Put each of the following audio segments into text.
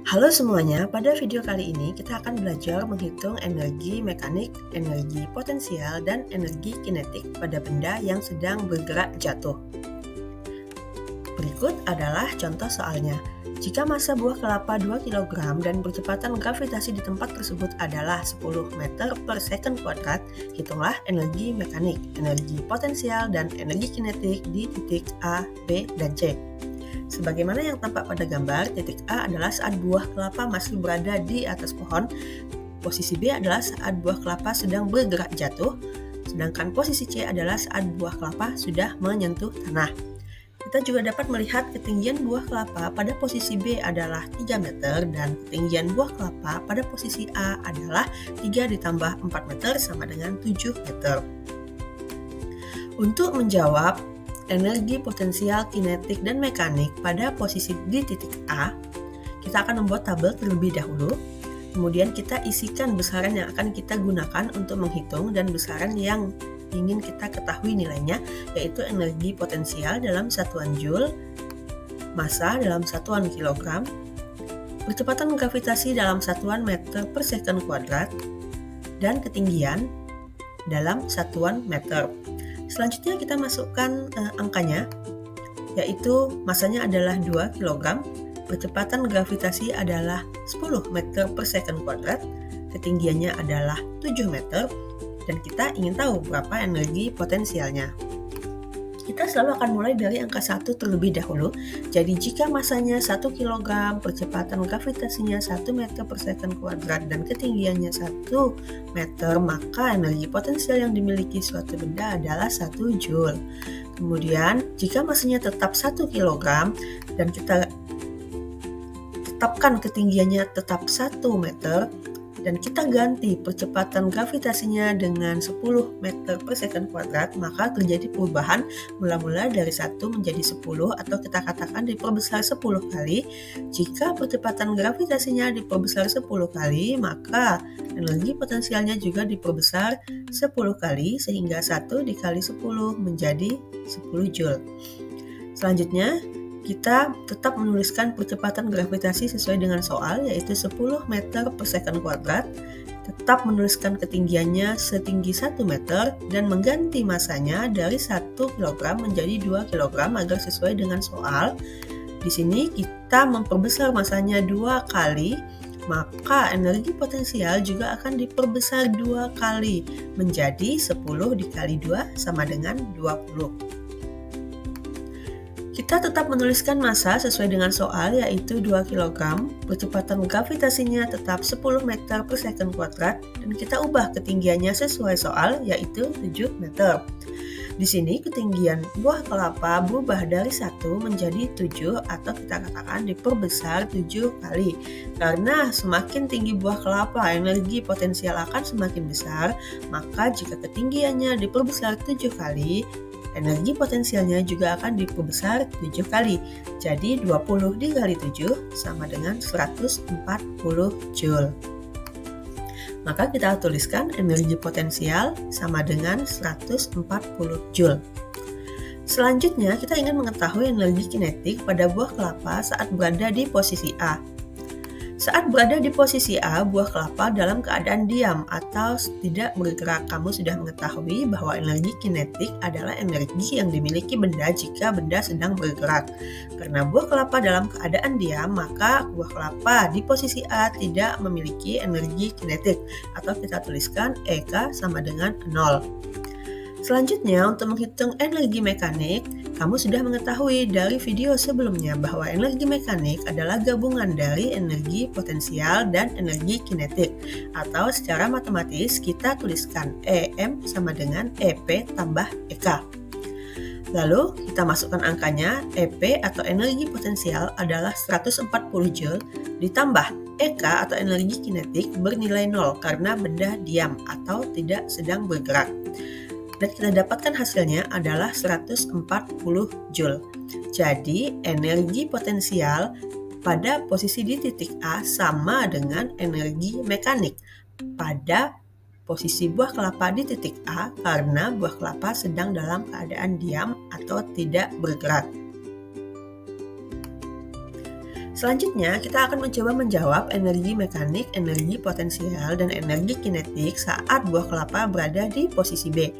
Halo semuanya, pada video kali ini kita akan belajar menghitung energi mekanik, energi potensial, dan energi kinetik pada benda yang sedang bergerak jatuh. Berikut adalah contoh soalnya. Jika massa buah kelapa 2 kg dan kecepatan gravitasi di tempat tersebut adalah 10 meter per second kuadrat, hitunglah energi mekanik, energi potensial, dan energi kinetik di titik A, B, dan C. Sebagaimana yang tampak pada gambar, titik A adalah saat buah kelapa masih berada di atas pohon, posisi B adalah saat buah kelapa sedang bergerak jatuh, sedangkan posisi C adalah saat buah kelapa sudah menyentuh tanah. Kita juga dapat melihat ketinggian buah kelapa pada posisi B adalah 3 meter dan ketinggian buah kelapa pada posisi A adalah 3 ditambah 4 meter sama dengan 7 meter. Untuk menjawab energi potensial, kinetik, dan mekanik pada posisi di titik A, kita akan membuat tabel terlebih dahulu. Kemudian kita isikan besaran yang akan kita gunakan untuk menghitung dan besaran yang ingin kita ketahui nilainya, yaitu energi potensial dalam satuan joule, massa dalam satuan kilogram, kecepatan gravitasi dalam satuan meter per second kuadrat, dan ketinggian dalam satuan meter. Selanjutnya kita masukkan angkanya, yaitu massanya adalah 2 kg, kecepatan gravitasi adalah 10 meter per second kuadrat, ketinggiannya adalah 7 meter, dan kita ingin tahu berapa energi potensialnya. Kita selalu akan mulai dari angka 1 terlebih dahulu. Jadi jika massanya 1 kg, percepatan gravitasinya 1 meter per second kuadrat, dan ketinggiannya 1 meter, maka energi potensial yang dimiliki suatu benda adalah 1 joule. Kemudian jika massanya tetap 1 kg dan kita tetapkan ketinggiannya tetap 1 meter, dan kita ganti percepatan gravitasinya dengan 10 meter per second kuadrat, maka terjadi perubahan mula-mula dari 1 menjadi 10, atau kita katakan diperbesar 10 kali. Jika percepatan gravitasinya diperbesar 10 kali, maka energi potensialnya juga diperbesar 10 kali, sehingga 1 dikali 10 menjadi 10 joule. Selanjutnya, kita tetap menuliskan percepatan gravitasi sesuai dengan soal, yaitu 10 meter per second kuadrat, tetap menuliskan ketinggiannya setinggi 1 meter, dan mengganti massanya dari 1 kg menjadi 2 kg agar sesuai dengan soal. Di sini kita memperbesar massanya 2 kali, maka energi potensial juga akan diperbesar 2 kali menjadi 10 dikali 2 sama dengan 20. Kita tetap menuliskan massa sesuai dengan soal, yaitu 2 kg, percepatan gravitasinya tetap 10 meter per second kuadrat, dan kita ubah ketinggiannya sesuai soal, yaitu 7 meter. Di sini ketinggian buah kelapa berubah dari 1 menjadi 7, atau kita katakan diperbesar 7 kali. Karena semakin tinggi buah kelapa, energi potensial akan semakin besar, maka jika ketinggiannya diperbesar 7 kali, energi potensialnya juga akan diperbesar 7 kali. Jadi 20 dikali 7 sama dengan 140 joule. Maka kita tuliskan energi potensial sama dengan 140 joule. Selanjutnya kita ingin mengetahui energi kinetik pada buah kelapa saat berada di posisi A. Saat berada di posisi A, buah kelapa dalam keadaan diam atau tidak bergerak. Kamu sudah mengetahui bahwa energi kinetik adalah energi yang dimiliki benda jika benda sedang bergerak. Karena buah kelapa dalam keadaan diam, maka buah kelapa di posisi A tidak memiliki energi kinetik, atau kita tuliskan EK sama dengan 0. Selanjutnya, untuk menghitung energi mekanik, kamu sudah mengetahui dari video sebelumnya bahwa energi mekanik adalah gabungan dari energi potensial dan energi kinetik, atau secara matematis kita tuliskan EM sama dengan EP tambah EK. Lalu kita masukkan angkanya. EP atau energi potensial adalah 140 joule ditambah EK atau energi kinetik bernilai 0 karena benda diam atau tidak sedang bergerak. Dan kita dapatkan hasilnya adalah 140 joule. Jadi energi potensial pada posisi di titik A sama dengan energi mekanik pada posisi buah kelapa di titik A, karena buah kelapa sedang dalam keadaan diam atau tidak bergerak. Selanjutnya, kita akan mencoba menjawab energi mekanik, energi potensial, dan energi kinetik saat buah kelapa berada di posisi B.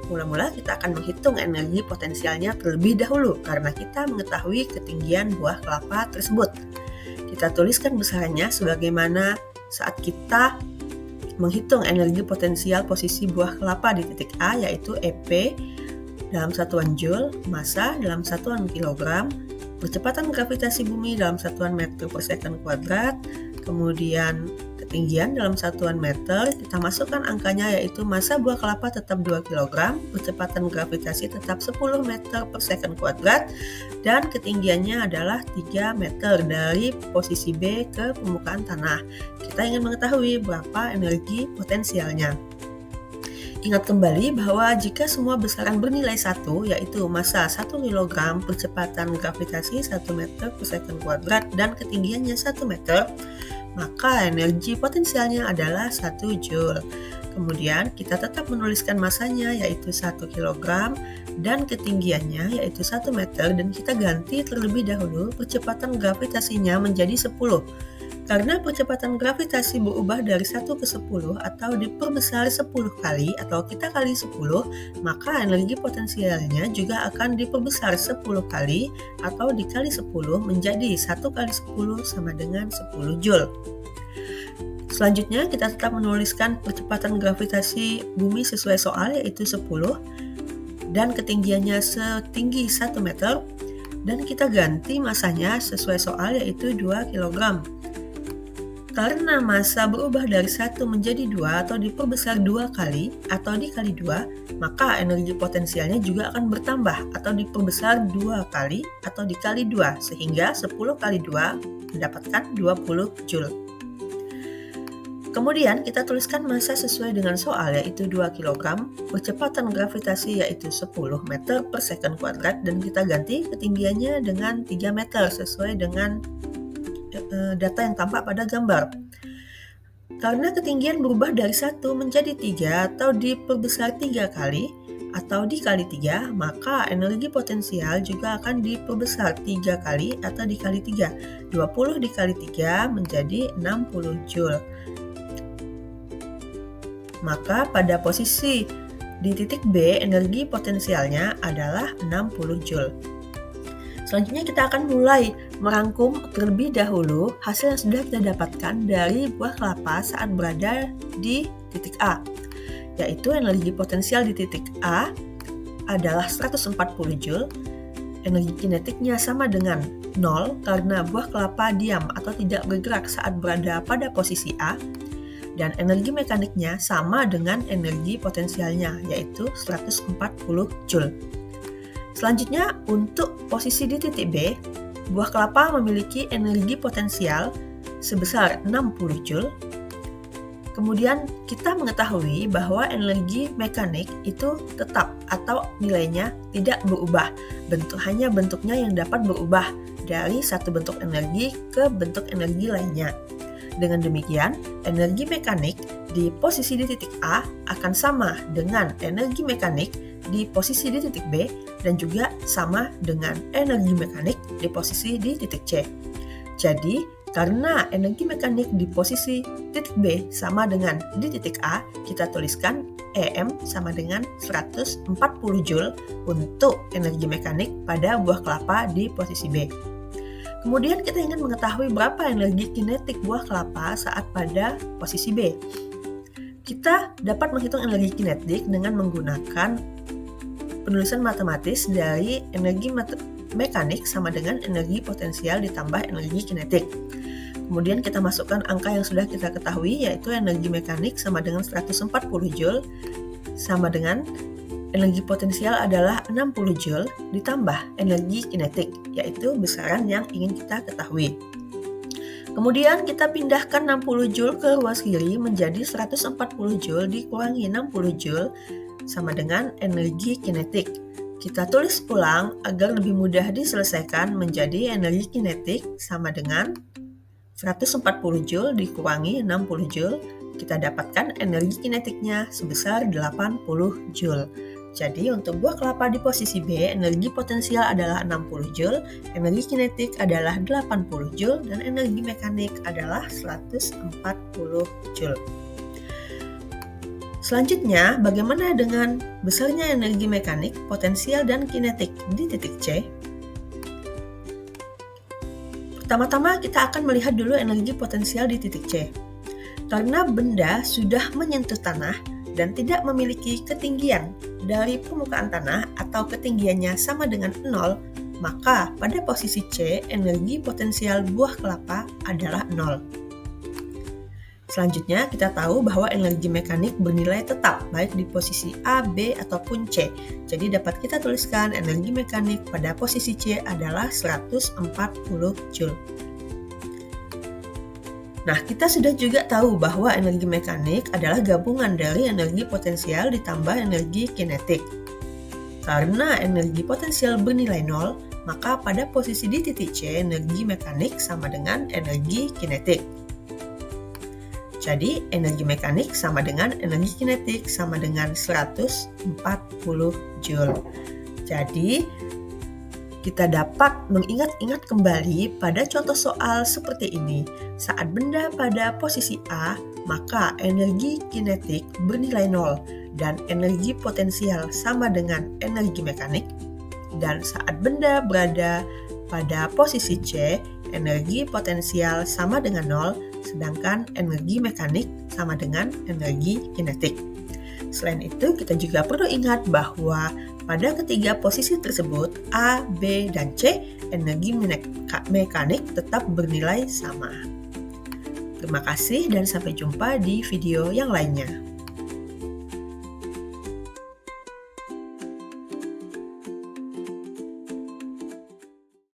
Mula-mula kita akan menghitung energi potensialnya terlebih dahulu karena kita mengetahui ketinggian buah kelapa tersebut. Kita tuliskan besarannya sebagaimana saat kita menghitung energi potensial posisi buah kelapa di titik A, yaitu EP dalam satuan Joule, massa dalam satuan kilogram, kecepatan gravitasi bumi dalam satuan meter per second kuadrat, kemudian ketinggian dalam satuan meter, kita masukkan angkanya yaitu massa buah kelapa tetap 2 kg, kecepatan gravitasi tetap 10 meter per second kuadrat, dan ketinggiannya adalah 3 meter dari posisi B ke permukaan tanah. Kita ingin mengetahui berapa energi potensialnya. Ingat kembali bahwa jika semua besaran bernilai 1, yaitu massa 1 kg, kecepatan gravitasi 1 meter per second kuadrat, dan ketinggiannya 1 meter, maka energi potensialnya adalah 1 Joule. Kemudian kita tetap menuliskan massanya yaitu 1 kg dan ketinggiannya yaitu 1 meter, dan kita ganti terlebih dahulu kecepatan gravitasinya menjadi 10. Karena percepatan gravitasi berubah dari 1 ke 10 atau diperbesar 10 kali atau kita kali 10, maka energi potensialnya juga akan diperbesar 10 kali atau dikali 10 menjadi 1 kali 10 sama dengan 10 Joule. Selanjutnya kita tetap menuliskan percepatan gravitasi bumi sesuai soal yaitu 10 dan ketinggiannya setinggi 1 meter, dan kita ganti massanya sesuai soal yaitu 2 kg. Karena massa berubah dari 1 menjadi 2 atau diperbesar 2 kali atau dikali 2, maka energi potensialnya juga akan bertambah atau diperbesar 2 kali atau dikali 2, sehingga 10 kali 2 mendapatkan 20 Joule. Kemudian kita tuliskan massa sesuai dengan soal yaitu 2 kg, kecepatan gravitasi yaitu 10 meter per second kuadrat, dan kita ganti ketinggiannya dengan 3 meter sesuai dengan data yang tampak pada gambar. Karena ketinggian berubah dari 1 menjadi 3 atau diperbesar 3 kali atau dikali 3, maka energi potensial juga akan diperbesar 3 kali atau dikali 3. 20 dikali 3 menjadi 60 Joule. Maka pada posisi di titik B, energi potensialnya adalah 60 Joule. Selanjutnya kita akan mulai merangkum terlebih dahulu hasil yang sudah kita dapatkan dari buah kelapa saat berada di titik A, yaitu energi potensial di titik A adalah 140 Joule, energi kinetiknya sama dengan 0 karena buah kelapa diam atau tidak bergerak saat berada pada posisi A, dan energi mekaniknya sama dengan energi potensialnya yaitu 140 Joule. Selanjutnya, untuk posisi di titik B, buah kelapa memiliki energi potensial sebesar 60 Joule. Kemudian kita mengetahui bahwa energi mekanik itu tetap atau nilainya tidak berubah. Hanya bentuknya yang dapat berubah dari satu bentuk energi ke bentuk energi lainnya. Dengan demikian, energi mekanik di posisi di titik A akan sama dengan energi mekanik di posisi di titik B dan juga sama dengan energi mekanik di posisi di titik C. Jadi, karena energi mekanik di posisi titik B sama dengan di titik A, kita tuliskan EM sama dengan 140 Joule untuk energi mekanik pada buah kelapa di posisi B. Kemudian kita ingin mengetahui berapa energi kinetik buah kelapa saat pada posisi B. Kita dapat menghitung energi kinetik dengan menggunakan penulisan matematis dari energi mekanik sama dengan energi potensial ditambah energi kinetik. Kemudian kita masukkan angka yang sudah kita ketahui yaitu energi mekanik sama dengan 140 Joule sama dengan energi potensial adalah 60 Joule ditambah energi kinetik yaitu besaran yang ingin kita ketahui. Kemudian kita pindahkan 60 Joule ke ruas kiri menjadi 140 Joule dikurangi 60 Joule sama dengan energi kinetik. Kita tulis ulang agar lebih mudah diselesaikan menjadi energi kinetik sama dengan 140 Joule dikurangi 60 Joule. Kita dapatkan energi kinetiknya sebesar 80 Joule. Jadi untuk buah kelapa di posisi B, energi potensial adalah 60 Joule, energi kinetik adalah 80 Joule, dan energi mekanik adalah 140 Joule. Selanjutnya, bagaimana dengan besarnya energi mekanik, potensial, dan kinetik di titik C? Pertama-tama kita akan melihat dulu energi potensial di titik C. Karena benda sudah menyentuh tanah dan tidak memiliki ketinggian dari permukaan tanah atau ketinggiannya sama dengan 0, maka pada posisi C, energi potensial buah kelapa adalah 0. Selanjutnya, kita tahu bahwa energi mekanik bernilai tetap baik di posisi A, B, ataupun C. Jadi dapat kita tuliskan energi mekanik pada posisi C adalah 140 Joule. Nah, kita sudah juga tahu bahwa energi mekanik adalah gabungan dari energi potensial ditambah energi kinetik. Karena energi potensial bernilai 0, maka pada posisi di titik C, energi mekanik sama dengan energi kinetik. Jadi, energi mekanik sama dengan energi kinetik sama dengan 140 Joule. Jadi, kita dapat mengingat-ingat kembali pada contoh soal seperti ini. Saat benda pada posisi A, maka energi kinetik bernilai 0 dan energi potensial sama dengan energi mekanik. Dan saat benda berada pada posisi C, energi potensial sama dengan 0, sedangkan energi mekanik sama dengan energi kinetik. Selain itu, kita juga perlu ingat bahwa pada ketiga posisi tersebut, A, B, dan C, energi mekanik tetap bernilai sama. Terima kasih dan sampai jumpa di video yang lainnya.